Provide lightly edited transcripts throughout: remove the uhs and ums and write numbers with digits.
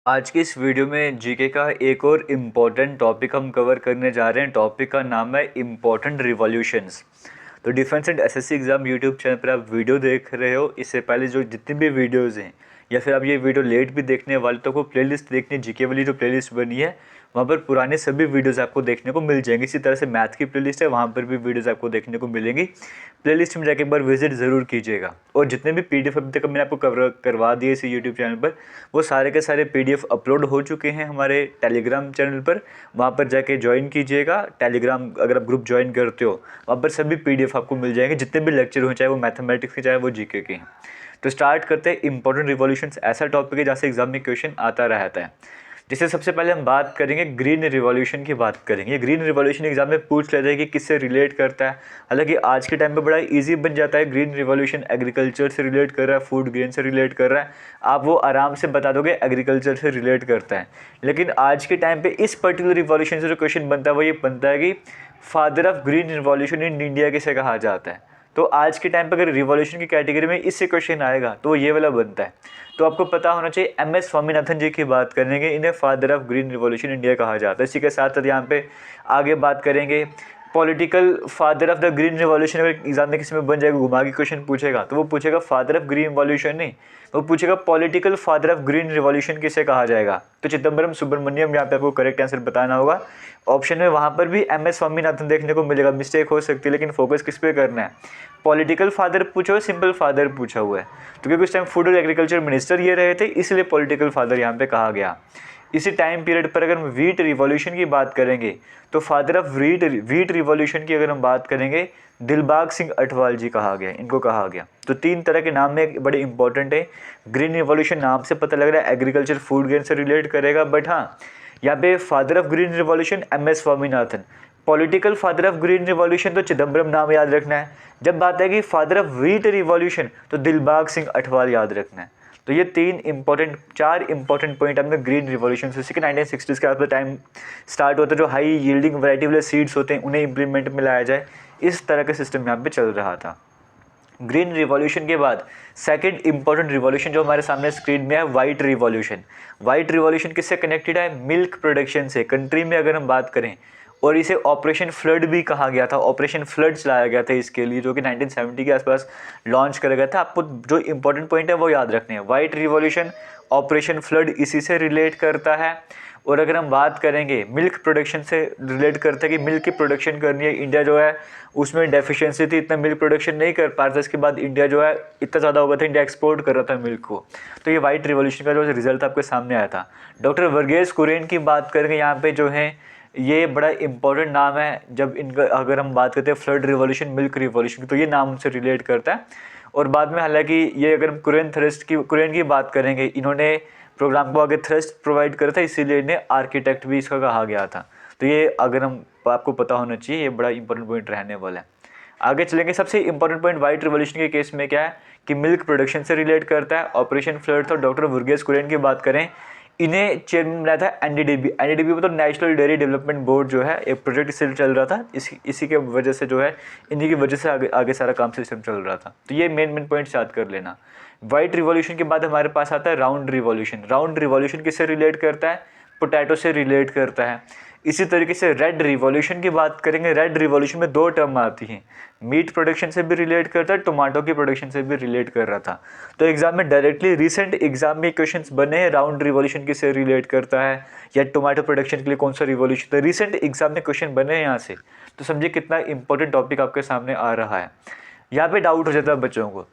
आज की इस वीडियो में जीके का एक और इम्पॉर्टेंट टॉपिक हम कवर करने जा रहे हैं। टॉपिक का नाम है इम्पॉर्टेंट रिवॉल्यूशंस। तो defence and SSC exam YouTube channel पर आप वीडियो देख रहे हो। इससे पहले जो जितनी भी वीडियोस हैं या फिर आप ये वीडियो लेट भी देखने वाले तो आपको प्लेलिस्ट देखनी, जीके वाली जो प्लेलिस्ट बनी है वहाँ पर पुराने सभी वीडियोस आपको देखने को मिल जाएंगे। इसी तरह से मैथ की प्लेलिस्ट है, वहाँ पर भी वीडियोस आपको देखने को मिलेंगी। प्लेलिस्ट में जाके एक बार विजिट ज़रूर कीजिएगा। और जितने भी पीडीएफ अभी तक मैंने आपको कवर करवा दिए इस यूट्यूब चैनल पर, वो सारे के सारे पीडीएफ अपलोड हो चुके हैं हमारे टेलीग्राम चैनल पर। वहाँ पर जाके ज्वाइन कीजिएगा। टेलीग्राम अगर आप ग्रुप ज्वाइन करते हो वहाँ पर सभी पीडीएफ आपको मिल जाएंगे, जितने भी लेक्चर हो, चाहे वो मैथमेटिक्स के चाहे वो जीके के हैं। तो स्टार्ट करते हैं। इंपॉर्टेंट रिवॉल्यूशंस ऐसा टॉपिक है जहाँ से एग्जाम में क्वेश्चन आता रहता है। जैसे सबसे पहले हम बात करेंगे ग्रीन रिवॉल्यूशन की बात करेंगे। ग्रीन रिवॉल्यूशन एग्जाम में पूछ लेते हैं कि किससे रिलेट करता है। हालांकि आज के टाइम पे बड़ा इजी बन जाता है। ग्रीन रिवॉल्यूशन एग्रीकल्चर से रिलेट कर रहा है, फूड ग्रेन से रिलेट कर रहा है, आप वो आराम से बता दोगे एग्रीकल्चर से रिलेट करता है। लेकिन आज के टाइम पे इस पर्टिकुलर रिवॉल्यूशन से जो क्वेश्चन बनता है वो ये बनता है कि father of green revolution in India किसे कहा जाता है। तो आज के टाइम पर अगर रिवॉल्यूशन की कैटेगरी में इससे क्वेश्चन आएगा तो ये वाला बनता है। तो आपको पता होना चाहिए एम.एस. स्वामीनाथन जी की बात करेंगे, इन्हें father of green revolution India कहा जाता है। इसी के साथ साथ यहाँ पे आगे बात करेंगे political father of the green revolution. अगर एग्जाम में किसी में बन जाएगा, घुमा के क्वेश्चन पूछेगा तो वो पूछेगा फादर ऑफ ग्रीन रिवॉल्यूशन नहीं, वो पूछेगा political father of green revolution किसे कहा जाएगा। तो चिदम्बरम सुब्रमण्यम यहाँ पे आपको करेक्ट आंसर बताना होगा। ऑप्शन में वहाँ पर भी एम.एस. स्वामीनाथन देखने को मिलेगा, मिस्टेक हो सकती है लेकिन फोकस किस पे करना है। पॉलिटिकल फादर पूछा हुआ, सिंपल फादर पूछा हुआ है। तो क्योंकि उस टाइम फूड और एग्रीकल्चर मिनिस्टर ये रहे थे इसलिए पॉलिटिकल फादर यहाँ पे कहा गया। इसी टाइम पीरियड पर अगर हम वीट रिवॉल्यूशन की बात करेंगे तो फादर ऑफ वीट रिवॉल्यूशन की अगर हम बात करेंगे दिलबाग सिंह अटवाल जी कहा गया, इनको कहा गया। तो तीन तरह के नाम में बड़े इंपॉर्टेंट है। ग्रीन रिवॉल्यूशन नाम से पता लग रहा है एग्रीकल्चर फूड ग्रेन से रिलेट करेगा, बट हाँ यहाँ पे father of green revolution M S. Swaminathan. Political father of green revolution तो चिदम्बरम नाम याद रखना है। जब बात है कि फादर ऑफ वीट रिवॉल्यूशन तो दिलबाग सिंह अटवाल याद रखना है। तो ये चार इंपॉर्टेंट पॉइंट हमने ग्रीन रिवॉल्यूशन से सीखे। 1960s के आसपास टाइम स्टार्ट होता है, जो हाई यील्डिंग वैरायटी वाले सीड्स होते हैं उन्हें इंप्लीमेंट में लाया जाए, इस तरह का सिस्टम यहाँ पे चल रहा था। ग्रीन रिवॉल्यूशन के बाद सेकंड इंपॉर्टेंट रिवॉल्यूशन जो हमारे सामने स्क्रीन में है, वाइट रिवॉल्यूशन। वाइट रिवॉल्यूशन किससे कनेक्टेड है? मिल्क प्रोडक्शन से। कंट्री में अगर हम बात करें, और इसे ऑपरेशन फ्लड भी कहा गया था। ऑपरेशन फ्लड चलाया गया था इसके लिए, जो कि 1970 के आसपास लॉन्च करा गया था। आपको जो इंपॉर्टेंट पॉइंट है वो याद रखने हैं। वाइट रिवॉल्यूशन, ऑपरेशन फ्लड इसी से रिलेट करता है। और अगर हम बात करेंगे मिल्क प्रोडक्शन से रिलेट करते हैं कि मिल्क की प्रोडक्शन करनी है। इंडिया जो है उसमें डेफिशिएंसी थी, इतना मिल्क प्रोडक्शन नहीं कर पा रहा था। इसके बाद इंडिया जो है इतना ज़्यादा हो गया था, इंडिया एक्सपोर्ट कर रहा था मिल्क को। तो ये वाइट रिवॉल्यूशन का जो रिजल्ट आपके सामने आया था। डॉक्टर वर्गीस कुरियन की बात करेंगे यहाँ पे, जो है ये बड़ा इंपॉर्टेंट नाम है। जब इनका अगर हम बात करते हैं फ्लड रिवॉल्यूशन, मिल्क रिवॉल्यूशन, तो ये नाम से रिलेट करता है। और बाद में हालांकि ये अगर हम कुरियन की बात करेंगे, इन्होंने प्रोग्राम को आगे थ्रस्ट प्रोवाइड करा था, इसीलिए इन्हें आर्किटेक्ट भी इसका कहा गया था। तो ये अगर हम आपको पता होना चाहिए, ये बड़ा इंपॉर्टेंट पॉइंट रहने वाला है। आगे चलेंगे। सबसे इंपॉर्टेंट पॉइंट वाइट रिवॉल्यूशन के केस में क्या है कि मिल्क प्रोडक्शन से रिलेट करता है। ऑपरेशन फ्लड था। डॉक्टर वर्गीस कुरियन की बात करें, इन्हें चेयरमैन बनाया था एनडीडीबी। एनडीडीबी मतलब नेशनल डेयरी डेवलपमेंट बोर्ड, जो है एक प्रोजेक्ट इससे चल रहा था। इसी के वजह से जो है, इन्हीं की वजह से आगे सारा काम सिस्टम चल रहा था। तो ये मेन पॉइंट याद कर लेना। वाइट रिवॉल्यूशन के बाद हमारे पास आता है राउंड रिवॉल्यूशन। राउंड रिवॉल्यूशन किससे रिलेट करता है? पोटैटो से रिलेट करता है। इसी तरीके से रेड रिवॉल्यूशन की बात करेंगे। रेड रिवॉल्यूशन में दो टर्म आती हैं, मीट प्रोडक्शन से भी रिलेट करता है, टोमेटो की प्रोडक्शन से भी रिलेट कर रहा था। तो एग्जाम में डायरेक्टली रिसेंट एग्जाम में क्वेश्चंस बने हैं, राउंड रिवॉल्यूशन किससे रिलेट करता है या टोमेटो प्रोडक्शन के लिए कौन सा रिवॉल्यूशन था। रिसेंट एग्जाम में क्वेश्चन बने हैं यहाँ से, तो समझिए कितना इंपॉर्टेंट टॉपिक आपके सामने आ रहा है। यहाँ पे डाउट हो जाता है बच्चों को,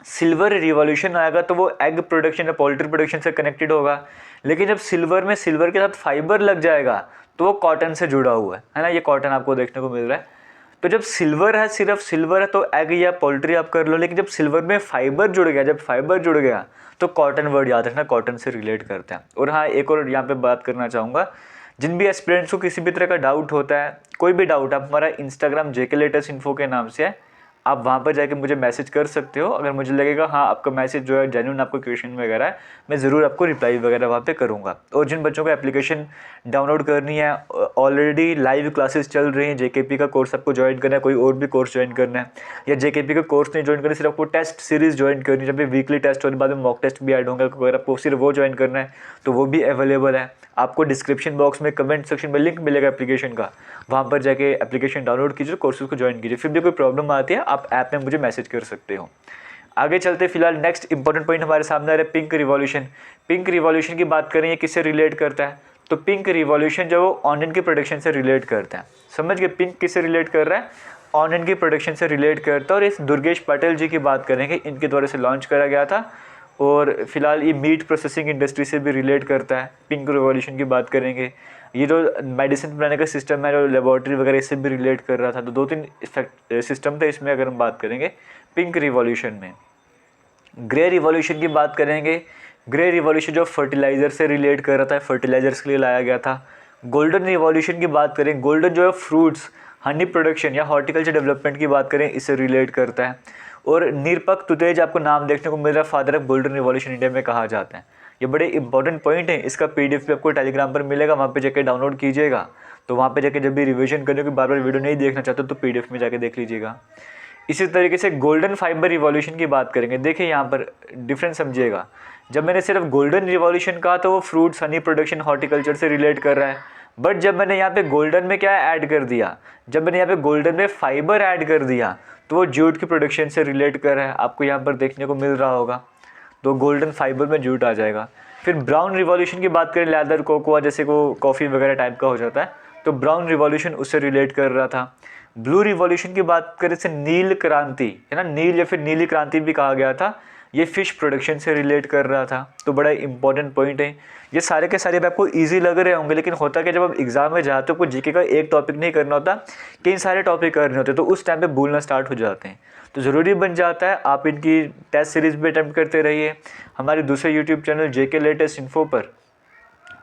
सिल्वर रिवॉल्यूशन आएगा तो वो एग प्रोडक्शन या पोल्ट्री प्रोडक्शन से कनेक्टेड होगा। लेकिन जब सिल्वर के साथ फाइबर लग जाएगा तो वो कॉटन से जुड़ा हुआ है ना। ये कॉटन आपको देखने को मिल रहा है। तो जब सिल्वर है, सिर्फ सिल्वर है, तो एग या पोल्ट्री आप कर लो। लेकिन जब सिल्वर में फाइबर जुड़ गया, तो कॉटन वर्ड याद रखना, कॉटन से रिलेट करता है। और हाँ, एक और यहाँ पे बात करना चाहूँगा, जिन भी एस्पिरेंट्स को किसी भी तरह का डाउट होता है, कोई भी डाउट, आप हमारा इंस्टाग्राम JK लेटेस्ट इन्फो के नाम से है, आप वहाँ पर जाके मुझे मैसेज कर सकते हो। अगर मुझे लगेगा हाँ आपका मैसेज जो है जेन्युइन, आपको क्वेश्चन वगैरह है, मैं ज़रूर आपको रिप्लाई वगैरह वहाँ पे करूँगा। और जिन बच्चों को एप्लीकेशन डाउनलोड करनी है, ऑलरेडी लाइव क्लासेस चल रही हैं, जेकेपी का कोर्स आपको ज्वाइन करना है, कोई और भी कोर्स ज्वाइन करना है, या जेकेपी का कोर्स नहीं ज्वाइन करना, सिर्फ आपको टेस्ट सीरीज़ ज्वाइन करनी है, जब भी वीकली टेस्ट होने बाद में मॉक टेस्ट भी ऐड होंगे, अगर आपको सिर्फ वो ज्वाइन करना है तो वो भी अवेलेबल है। आपको डिस्क्रिप्शन बॉक्स में कमेंट सेक्शन में लिंक मिलेगा एप्लीकेशन का, वहाँ पर जाके एप्लीकेशन डाउनलोड कीजिए, कोर्सेज को ज्वाइन कीजिए। फिर भी कोई प्रॉब्लम आती है आप ऐप में मुझे मैसेज कर सकते हो। आगे चलते फिलहाल नेक्स्ट इंपॉर्टेंट पॉइंट हमारे सामने आ रहा है पिंक रिवॉल्यूशन। पिंक रिवॉल्यूशन की बात करें, ये किससे रिलेट करता है? तो पिंक रिवॉल्यूशन जो वो ऑनियन की प्रोडक्शन से रिलेट करता है। समझ गए पिंक किससे रिलेट कर रहा है? ऑनियन की प्रोडक्शन से रिलेट करता है। और इस दुर्गेश पाटिल जी की बात करेंगे, इनके द्वारा से लॉन्च करा गया था। और फिलहाल ये मीट प्रोसेसिंग इंडस्ट्री से भी रिलेट करता है। पिंक रिवॉल्यूशन की बात करेंगे, ये जो मेडिसिन बनाने का सिस्टम है, जो लेबॉर्ट्री वगैरह, इससे भी रिलेट कर रहा था। तो 2-3 सिस्टम थे इसमें अगर हम बात करेंगे पिंक रिवॉल्यूशन में। ग्रे रिवॉल्यूशन की बात करेंगे, ग्रे रिवॉल्यूशन जो फर्टिलाइज़र से रिलेट कर रहा था, फर्टिलाइजर्स के लिए लाया गया था। गोल्डन रिवॉल्यूशन की बात करें, गोल्डन जो है फ्रूट्स, हनी प्रोडक्शन या हॉर्टिकल्चर डेवलपमेंट की बात करें, इससे रिलेट करता है। और निरपक तुतेज आपको नाम देखने को मिल रहा है, father of golden revolution India में कहा जाता है। ये बड़े इंपॉर्टेंट पॉइंट है। इसका पीडीएफ भी आपको टेलीग्राम पर मिलेगा, वहाँ पे जाके डाउनलोड कीजिएगा। तो वहाँ पे जाके जब भी रिवीजन करने की बार बार वीडियो नहीं देखना चाहते तो पीडीएफ में जाके देख लीजिएगा। इसी तरीके से गोल्डन फाइबर रिवॉल्यूशन की बात करेंगे। देखिए यहाँ पर डिफरेंस समझिएगा। जब मैंने सिर्फ गोल्डन रिवॉल्यूशन कहा तो वो फ्रूट्स, हनी प्रोडक्शन, हॉर्टिकल्चर से रिलेट कर रहा है। बट जब मैंने यहाँ पे गोल्डन में क्या ऐड कर दिया, जब मैंने यहाँ पे गोल्डन में फाइबर ऐड कर दिया तो वो जूट की प्रोडक्शन से रिलेट कर रहा है, आपको यहाँ पर देखने को मिल रहा होगा। तो गोल्डन फाइबर में जूट आ जाएगा। फिर ब्राउन रिवॉल्यूशन की बात करें, लेदर, कोकोआ जैसे को कॉफ़ी वगैरह टाइप का हो जाता है, तो ब्राउन रिवॉल्यूशन उससे रिलेट कर रहा था। ब्लू रिवॉल्यूशन की बात करें से नील क्रांति है ना, नील या फिर नीली क्रांति भी कहा गया था, ये फिश प्रोडक्शन से रिलेट कर रहा था। तो बड़ा इंपॉर्टेंट पॉइंट है। ये सारे के सारे आपको इजी लग रहे होंगे, लेकिन होता क्या जब आप एग्जाम में जाते हो, आपको जीके का एक टॉपिक नहीं करना होता, कई सारे टॉपिक करने होते, तो उस टाइम पे भूलना स्टार्ट हो जाते हैं। तो ज़रूरी बन जाता है आप इनकी टेस्ट सीरीज़ भी अटैम्प्ट करते रहिए। हमारे दूसरे यूट्यूब चैनल जेके लेटेस्ट इन्फो पर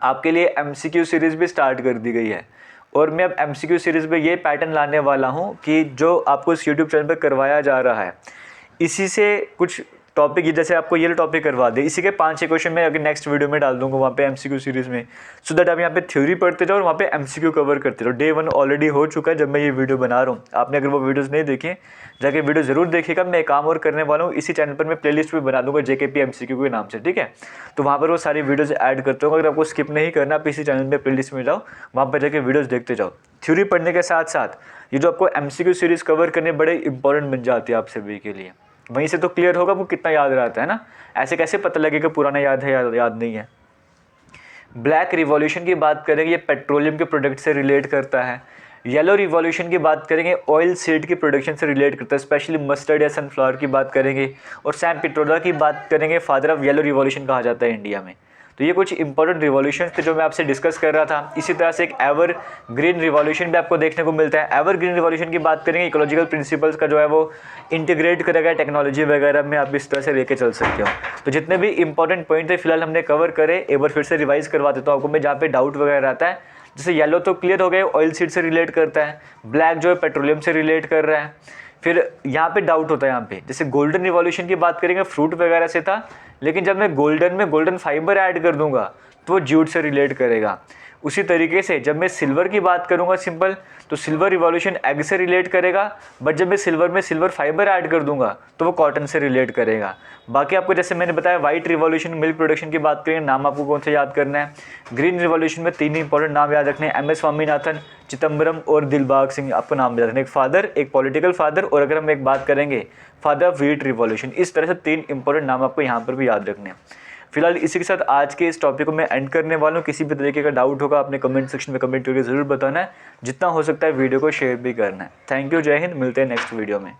आपके लिए MCQ सीरीज़ भी स्टार्ट कर दी गई है। और मैं अब MCQ सीरीज़ में ये पैटर्न लाने वाला हूँ कि जो आपको इस यूट्यूब चैनल पर करवाया जा रहा है, इसी से कुछ टॉपिक, जैसे आपको ये टॉपिक करवा दे, इसी के 5-6 क्वेश्चन मैं अगर नेक्स्ट वीडियो में डाल दूंगा वहाँ पे MCQ सीरीज़ में, सो दैट आप यहाँ पे थ्योरी पढ़ते जाओ और वहाँ पे MCQ कवर करते जाओ। Day 1 ऑलरेडी हो चुका है जब मैं ये वीडियो बना रहा हूँ। आपने अगर वो वीडियोज़ नहीं देखे, जाके वीडियो ज़रूर देखिएगा। मैं एक काम और करने वाला हूँ, इसी चैनल पर मैं प्लेलिस्ट भी बना दूँगा JKP MCQ के नाम से, ठीक है। तो वहाँ पर वो सारी वीडियोज़ ऐड करता हूँ। अगर आपको स्किप नहीं करना, आप इसी चैनल पर प्लेलिस्ट में जाओ, वहाँ पर जाके वीडियोज़ देखते जाओ। थ्योरी पढ़ने के साथ साथ ये जो आपको MCQ सीरीज़ कवर करने बड़े इंपॉर्टेंट बन जाती है आप सभी के लिए। वहीं से तो क्लियर होगा वो कितना याद रहता है ना, ऐसे कैसे पता लगेगा पुराना याद है या याद नहीं है। ब्लैक रिवॉल्यूशन की बात करेंगे, ये पेट्रोलियम के प्रोडक्ट से रिलेट करता है। येलो रिवॉल्यूशन की बात करेंगे, ऑयल सीड की प्रोडक्शन से रिलेट करता है, स्पेशली मस्टर्ड या सनफ्लावर की बात करेंगे। और सैम पिट्रोडा की बात करेंगे, फादर ऑफ येलो रिवॉल्यूशन कहा जाता है इंडिया में। तो ये कुछ इंपॉर्टेंट रिवॉल्यूशन थे जो मैं आपसे डिस्कस कर रहा था। इसी तरह से एक एवर ग्रीन रिवॉल्यूशन भी आपको देखने को मिलता है। एवर ग्रीन रिवॉल्यूशन की बात करेंगे, इकोलॉजिकल प्रिंसिपल्स का जो है वो इंटीग्रेट करेगा टेक्नोलॉजी वगैरह में, आप इस तरह से लेके चल सकते हो। तो जितने भी इंपॉर्टेंट पॉइंट थे फिलहाल हमने कवर करे, एक बार फिर से रिवाइज करवा देता हूँ आपको मैं, जहाँ पे डाउट वगैरह आता है। जैसे येलो तो क्लियर हो गए, ऑयल सीड से रिलेट करता है। ब्लैक जो है पेट्रोलियम से रिलेट कर रहा है। फिर यहाँ पे डाउट होता है, यहाँ पे जैसे गोल्डन रिवॉल्यूशन की बात करेंगे, फ्रूट वगैरह से था, लेकिन जब मैं गोल्डन में गोल्डन फाइबर ऐड कर दूंगा तो वो जूट से रिलेट करेगा। उसी तरीके से जब मैं सिल्वर की बात करूंगा सिंपल, तो सिल्वर रिवॉल्यूशन एग से रिलेट करेगा, बट जब मैं सिल्वर में सिल्वर फाइबर ऐड कर दूंगा तो वो कॉटन से रिलेट करेगा। बाकी आपको जैसे मैंने बताया वाइट रिवॉल्यूशन मिल्क प्रोडक्शन की बात करेंगे, नाम आपको कौन सा याद करना है। ग्रीन रिवॉल्यूशन में 3 इंपॉर्टेंट नाम याद रखने हैं, MS स्वामीनाथन, चिदम्बरम और दिलबाग सिंह, आपको नाम याद रखना, एक फादर, एक पॉलिटिकल फादर, और अगर हम एक बात करेंगे फादर ऑफ व्हीट रिवॉल्यूशन। इस तरह से 3 इंपॉर्टेंट नाम आपको यहाँ पर भी याद रखने हैं। फिलहाल इसी के साथ आज के इस टॉपिक को मैं एंड करने वाला हूँ। किसी भी तरीके का डाउट होगा आपने कमेंट सेक्शन में कमेंट करके ज़रूर बताना है, जितना हो सकता है वीडियो को शेयर भी करना है। थैंक यू, जय हिंद, मिलते हैं नेक्स्ट वीडियो में।